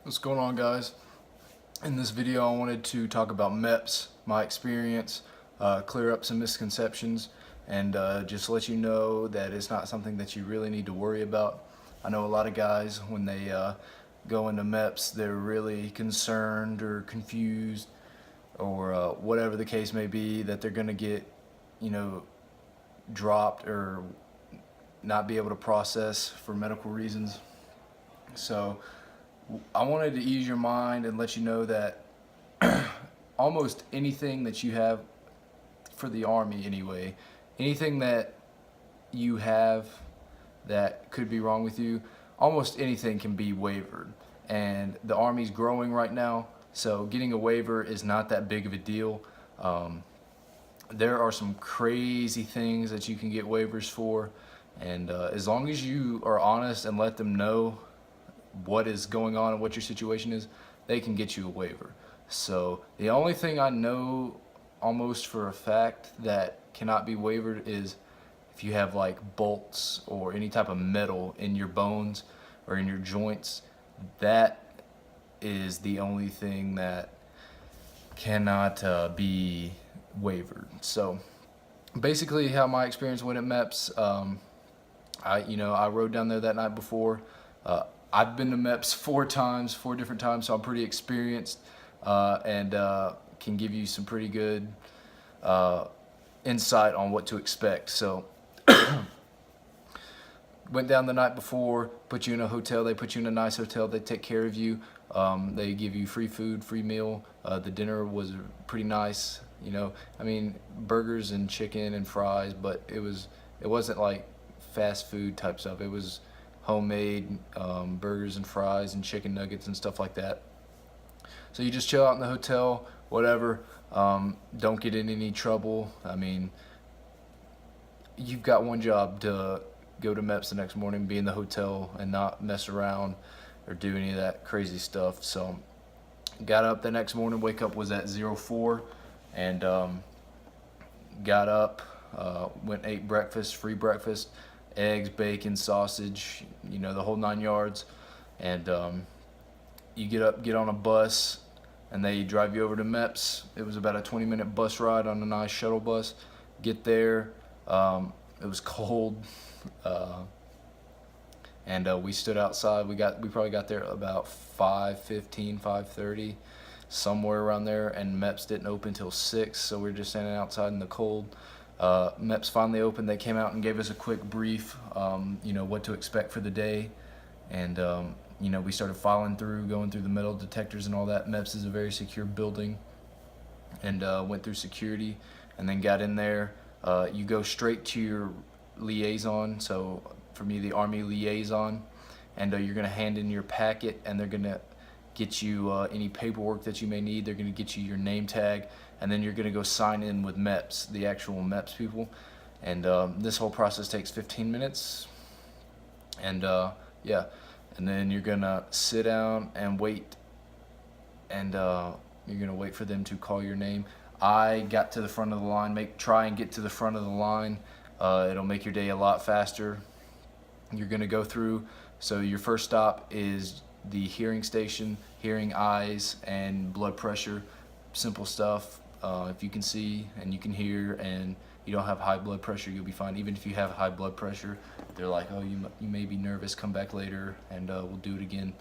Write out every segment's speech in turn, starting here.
What's going on, guys? In this video I wanted to talk about Meps, my experience, clear up some misconceptions, and just let you know that it's not something that you really need to worry about. I know a lot of guys, when they go into Meps, they're really concerned or confused, or whatever the case may be, that they're going to get, you know, dropped or not be able to process for medical reasons. So I wanted to ease your mind and let you know that almost anything that you have for the Army anyway, anything that you have that could be wrong with you, almost anything can be waivered. And the Army's growing right now, so getting a waiver is not that big of a deal. There are some crazy things that you can get waivers for, and as long as you are honest and let them know what is going on and what your situation is, they can get you a waiver. So the only thing I know almost for a fact that cannot be wavered is if you have like bolts or any type of metal in your bones or in your joints. That is the only thing that cannot be wavered. So basically how my experience went at Meps, I rode down there that night before. I've been to Meps four different times, so I'm pretty experienced, and can give you some pretty good insight on what to expect. So went down the night before, put you in a hotel. They put you in a nice hotel. They take care of you. They give you free food, free meal. The dinner was pretty nice. I mean, burgers and chicken and fries, but it wasn't like fast food type stuff. It was homemade burgers and fries and chicken nuggets and stuff like that. So you just chill out in the hotel, whatever. Don't get in any trouble. I mean, you've got one job: to go to Meps the next morning, be in the hotel, and not mess around or do any of that crazy stuff. So got up the next morning, wake up was at 04, and got up, went ate breakfast, free breakfast, eggs, bacon, sausage, the whole 9 yards. And you get on a bus, and they drive you over to Meps. It was about a 20-minute bus ride on a nice shuttle bus. Get there, it was cold, and we stood outside. We probably got there about 5:15, 5:30, somewhere around there, and Meps didn't open till 6, so we were just standing outside in the cold. Meps finally opened. They came out and gave us a quick brief, what to expect for the day, and we started filing through, going through the metal detectors and all that. Meps is a very secure building, and went through security, and then got in there. You go straight to your liaison. So for me, the Army liaison, and you're gonna hand in your packet, and they're gonna get you any paperwork that you may need. They're gonna get you your name tag, and then you're gonna go sign in with Meps, the actual Meps people. And this whole process takes 15 minutes. And yeah, and then you're gonna sit down and wait, and you're gonna wait for them to call your name. I got to the front of the line. Try and get to the front of the line. It'll make your day a lot faster. You're gonna go through. So your first stop is the hearing station, hearing, eyes, and blood pressure. Simple stuff. If you can see and you can hear and you don't have high blood pressure, you'll be fine. Even if you have high blood pressure, they're like, oh, you may be nervous, come back later, and we'll do it again.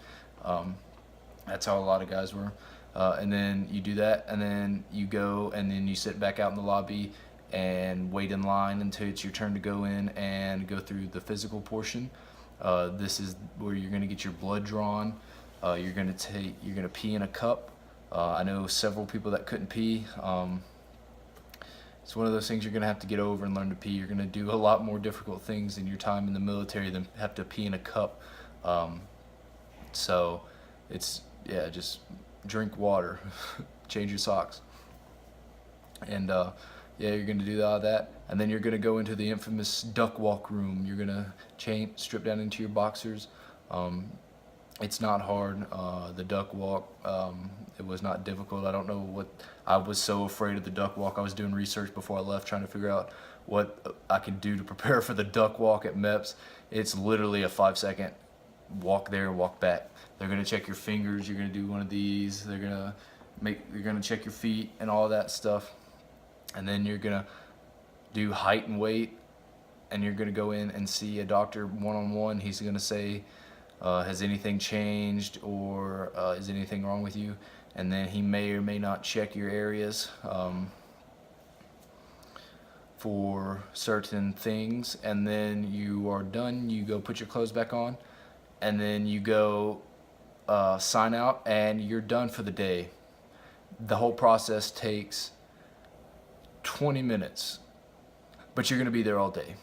That's how a lot of guys were. And then you do that, and then you go, and then you sit back out in the lobby and wait in line until it's your turn to go in and go through the physical portion. This is where you're going to get your blood drawn. You're going to pee in a cup. I know several people that couldn't pee. It's one of those things you're going to have to get over and learn to pee. You're going to do a lot more difficult things in your time in the military than have to pee in a cup. So it's, yeah, just drink water, change your socks. And yeah, you're gonna do all that, and then you're gonna go into the infamous duck walk room. You're gonna strip down into your boxers. It's not hard. The duck walk, it was not difficult. I don't know what, I was so afraid of the duck walk. I was doing research before I left, trying to figure out what I could do to prepare for the duck walk at Meps. It's literally a 5-second walk there and walk back. They're gonna check your fingers. You're gonna do one of these. You're gonna check your feet and all that stuff, and then you're gonna do height and weight, and you're gonna go in and see a doctor one-on-one. He's gonna say, has anything changed, or is anything wrong with you? And then he may or may not check your areas for certain things, and then you are done. You go put your clothes back on, and then you go sign out, and you're done for the day. The whole process takes 20 minutes, but you're gonna be there all day.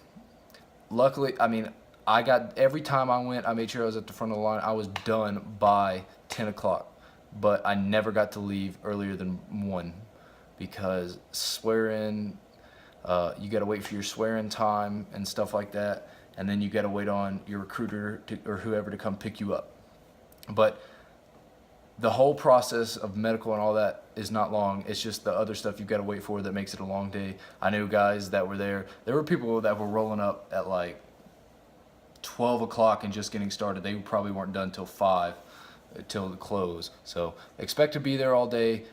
Luckily, I mean, every time I went, I made sure I was at the front of the line. I was done by 10 o'clock, but I never got to leave earlier than 1, because swear-in, you gotta wait for your swear-in time and stuff like that, and then you gotta wait on your recruiter or whoever to come pick you up. But the whole process of medical and all that is not long. It's just the other stuff you've got to wait for that makes it a long day. I knew guys that were there. There were people that were rolling up at like 12 o'clock and just getting started. They probably weren't done till 5, till the close. So expect to be there all day.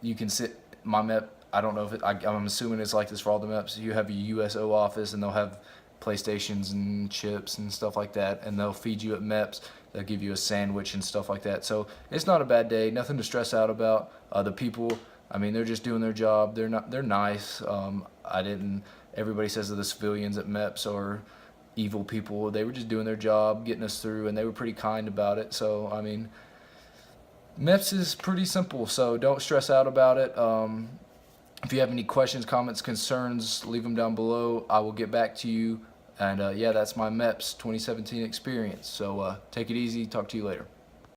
You can sit, my MEP, I don't know if I'm assuming it's like this for all the MEPs. You have a USO office, and they'll have PlayStations and chips and stuff like that, and they'll feed you at Meps. They'll give you a sandwich and stuff like that. So it's not a bad day, nothing to stress out about. The people, I mean, they're just doing their job. They're nice. Everybody says that the civilians at Meps are evil people. They were just doing their job, getting us through, and they were pretty kind about it. So I mean, Meps is pretty simple, so don't stress out about it. If you have any questions, comments, concerns, leave them down below. I will get back to you. And yeah, that's my MEPS 2017 experience. So take it easy. Talk to you later.